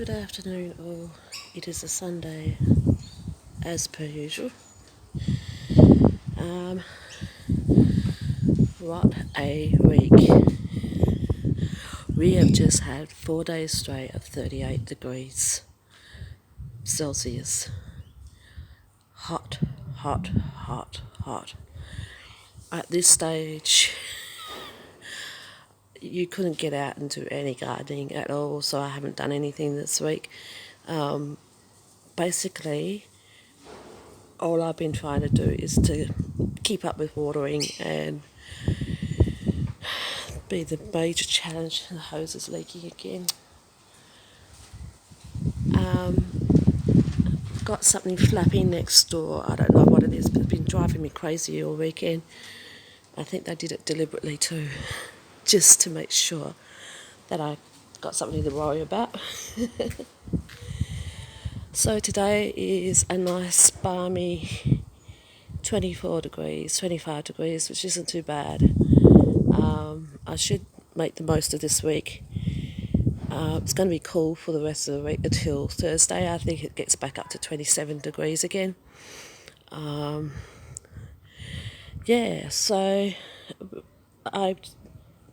good afternoon, or it is a Sunday as per usual. Um, what a week. We have just had 4 days straight of 38 degrees Celsius. Hot, hot, hot, hot. At this stage, you couldn't get out and do any gardening at all, so I haven't done anything this week. Basically, all I've been trying to do is to keep up with watering and be the major challenge. The hose is leaking again. Got something flapping next door. I don't know what it is, but it's been driving me crazy all weekend. I think they did it deliberately too, just to make sure that I got something to worry about. So today is a nice balmy 24 degrees, 25 degrees, which isn't too bad. I should make the most of this week. It's going to be cool for the rest of the week until Thursday. I think it gets back up to 27 degrees again. So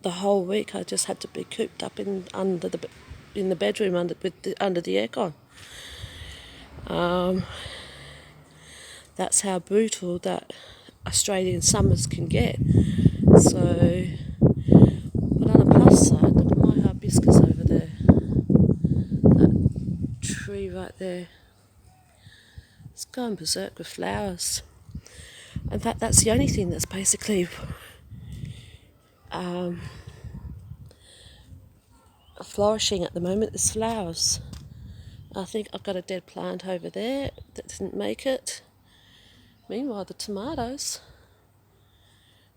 the whole week I just had to be cooped up in the bedroom under the aircon. That's how brutal that Australian summers can get. So, but on the plus side, look at my hibiscus over there. That tree right there. It's going berserk with flowers. In fact, that's the only thing that's basically flourishing at the moment is flowers. I think I've got a dead plant over there that didn't make it. Meanwhile, the tomatoes,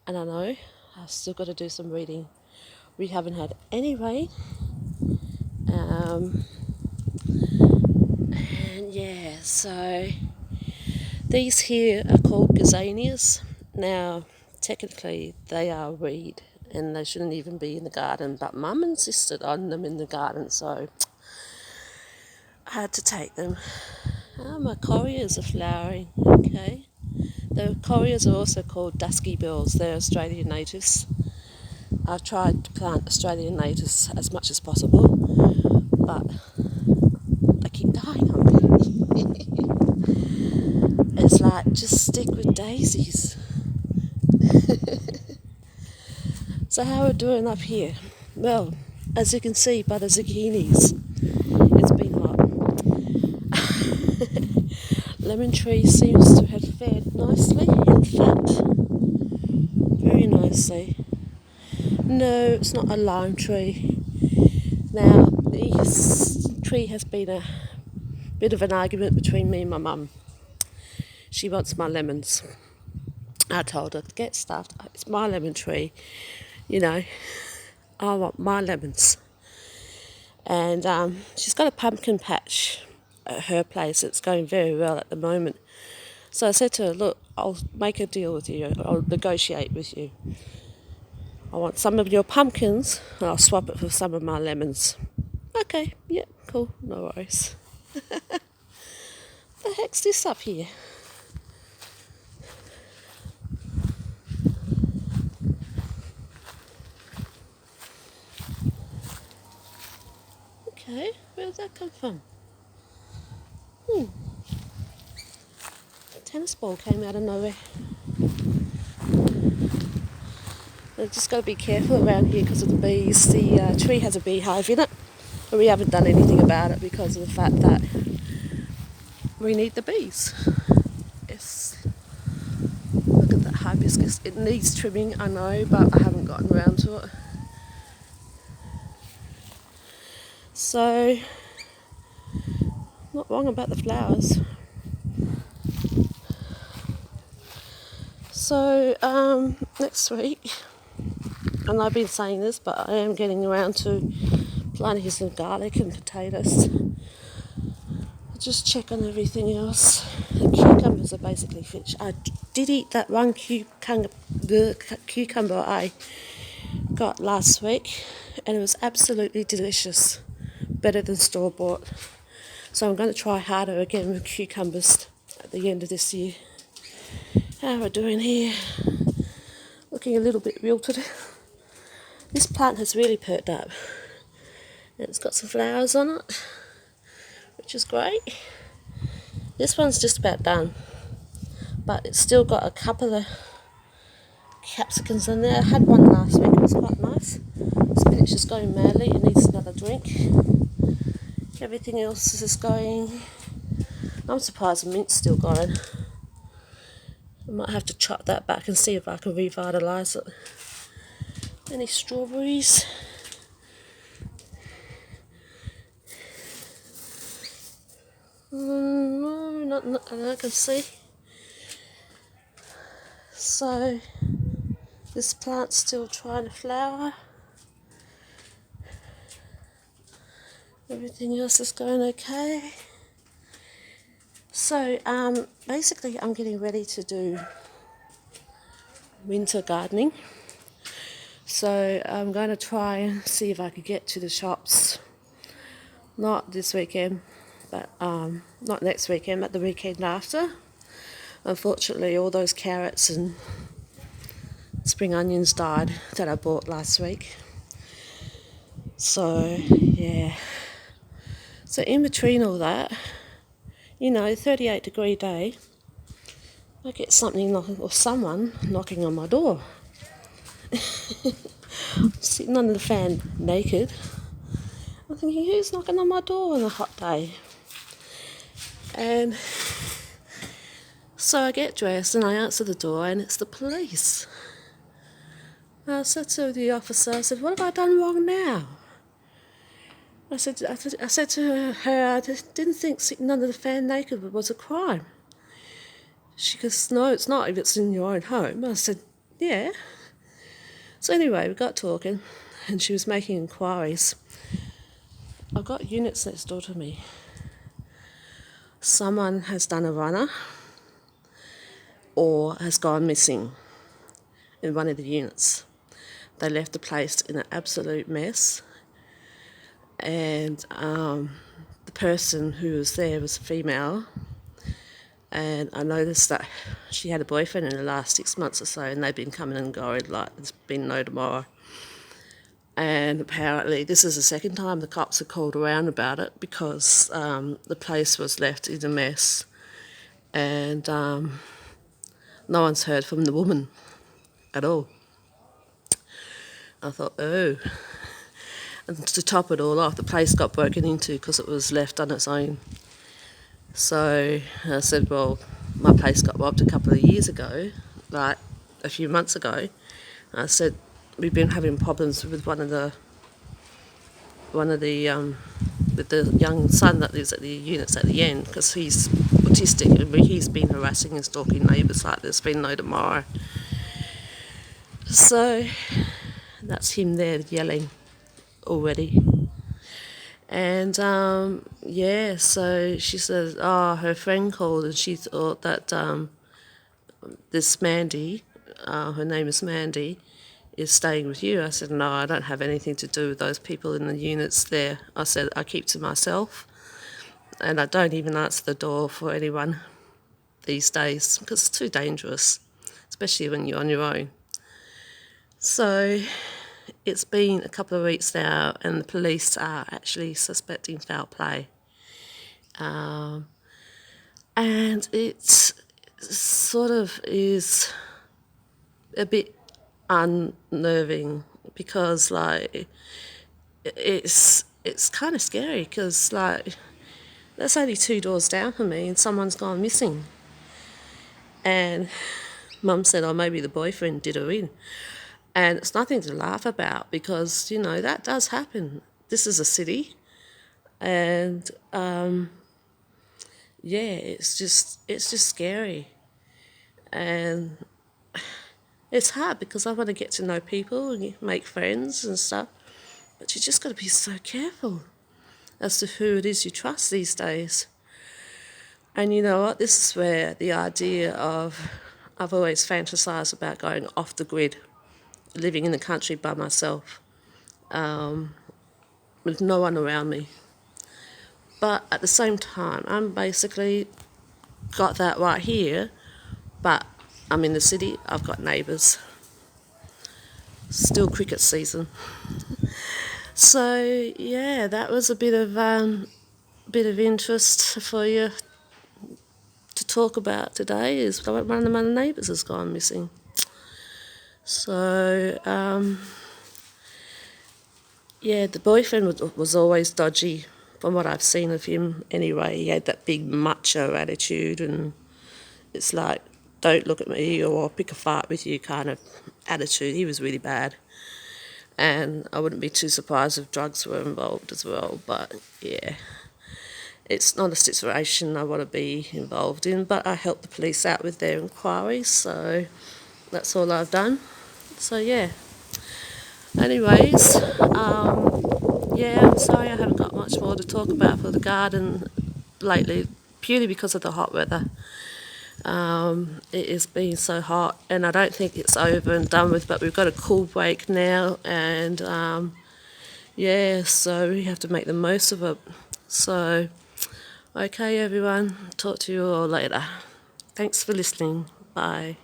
and I know I've still got to do some reading. We haven't had any rain. So these here are called gazanias. Now, technically, they are weed and they shouldn't even be in the garden, but Mum insisted on them in the garden, so I had to take them. My correas are flowering, okay. The correas are also called dusky bills. They're Australian natives. I've tried to plant Australian natives as much as possible, but they keep dying on me. It's like, just stick with daisies. So how are we doing up here? Well, as you can see by the zucchinis, it's been hot. Lemon tree seems to have fared nicely, in fact, very nicely. No, it's not a lime tree. Now, this tree has been a bit of an argument between me and my mum. She wants my lemons. I told her, get stuffed, it's my lemon tree, I want my lemons. And she's got a pumpkin patch at her place. It's going very well at the moment. So I said to her, look, I'll make a deal with you. I'll negotiate with you. I want some of your pumpkins and I'll swap it for some of my lemons. Okay, yeah, cool, no worries. The heck's this up here? Okay, where did that come from? A tennis ball came out of nowhere. I've just got to be careful around here because of the bees. The tree has a beehive in it, but we haven't done anything about it because of the fact that we need the bees. Yes. Look at that hibiscus. It needs trimming, I know, but I haven't gotten around to it. So, not wrong about the flowers. So, next week, and I've been saying this, but I am getting around to planting some garlic and potatoes. I'll just check on everything else. The cucumbers are basically finished. I did eat that one cucumber I got last week, and it was absolutely delicious. better than store-bought. So I'm going to try harder again with cucumbers at the end of this year. How are we doing here? Looking a little bit wilted. This plant has really perked up. And it's got some flowers on it, which is great. This one's just about done, but it's still got a couple of capsicums in there. I had one last week, it was quite nice. Spinach is going madly, it needs another drink. Everything else is just going. I'm surprised the mint's still going. I might have to chop that back and see if I can revitalise it. Any strawberries? No, not that I can see. So this plant's still trying to flower. Everything else is going okay. So basically I'm getting ready to do winter gardening. So I'm going to try and see if I could get to the shops, not this weekend, but not next weekend, but the weekend after. Unfortunately, all those carrots and spring onions died that I bought last week. So yeah. So in between all that, 38-degree day, I get something or someone knocking on my door. Sitting under the fan naked. I'm thinking, who's knocking on my door on a hot day? And so I get dressed and I answer the door, and it's the police. I said to the officer, I said, what have I done wrong now? I said to her, I just didn't think sitting under the fan naked was a crime. She goes, no, it's not if it's in your own home. I said, yeah. So anyway, we got talking, and she was making inquiries. I've got units next door to me. Someone has done a runner or has gone missing in one of the units. They left the place in an absolute mess, and the person who was there was a female, and I noticed that she had a boyfriend in the last 6 months or so, and they've been coming and going like there's been no tomorrow. And apparently this is the second time the cops have called around about it, because the place was left in a mess, and no one's heard from the woman at all. I thought, oh. And to top it all off, the place got broken into because it was left on its own. So I said, well, my place got robbed a couple of years ago, like a few months ago. I said, we've been having problems with with the young son that lives at the units at the end, because he's autistic, and he's been harassing and stalking neighbours like there's been no tomorrow. So that's him there yelling already. And so she says, her friend called and she thought that this Mandy, her name is Mandy, is staying with you. I said, no, I don't have anything to do with those people in the units there. I said, I keep to myself, and I don't even answer the door for anyone these days because it's too dangerous, especially when you're on your own. So it's been a couple of weeks now, and the police are actually suspecting foul play. And it sort of is a bit unnerving, because like it's kind of scary, because like that's only 2 doors down from me and someone's gone missing. And Mum said, oh, maybe the boyfriend did her in. And it's nothing to laugh about, because, that does happen. This is a city. And, it's just scary. And it's hard, because I want to get to know people and make friends and stuff. But you just got to be so careful as to who it is you trust these days. And you know what? This is where the idea of, I've always fantasised about going off the grid, living in the country by myself, with no one around me, But at the same time, I'm basically got that right here, but I'm in the city, I've got neighbours. Still cricket season. So yeah, that was a bit of interest for you to talk about today. Is one of my neighbours has gone missing. So yeah, the boyfriend was always dodgy, from what I've seen of him. Anyway, he had that big macho attitude, and it's like, don't look at me or I'll pick a fight with you kind of attitude. He was really bad. And I wouldn't be too surprised if drugs were involved as well. But yeah, it's not a situation I want to be involved in, but I helped the police out with their inquiries, so that's all I've done. So yeah. Anyways, yeah, I'm sorry I haven't got much more to talk about for the garden lately, purely because of the hot weather. It has been so hot, and I don't think it's over and done with, but we've got a cool break now, and yeah, so we have to make the most of it. So, okay, everyone, talk to you all later. Thanks for listening. Bye.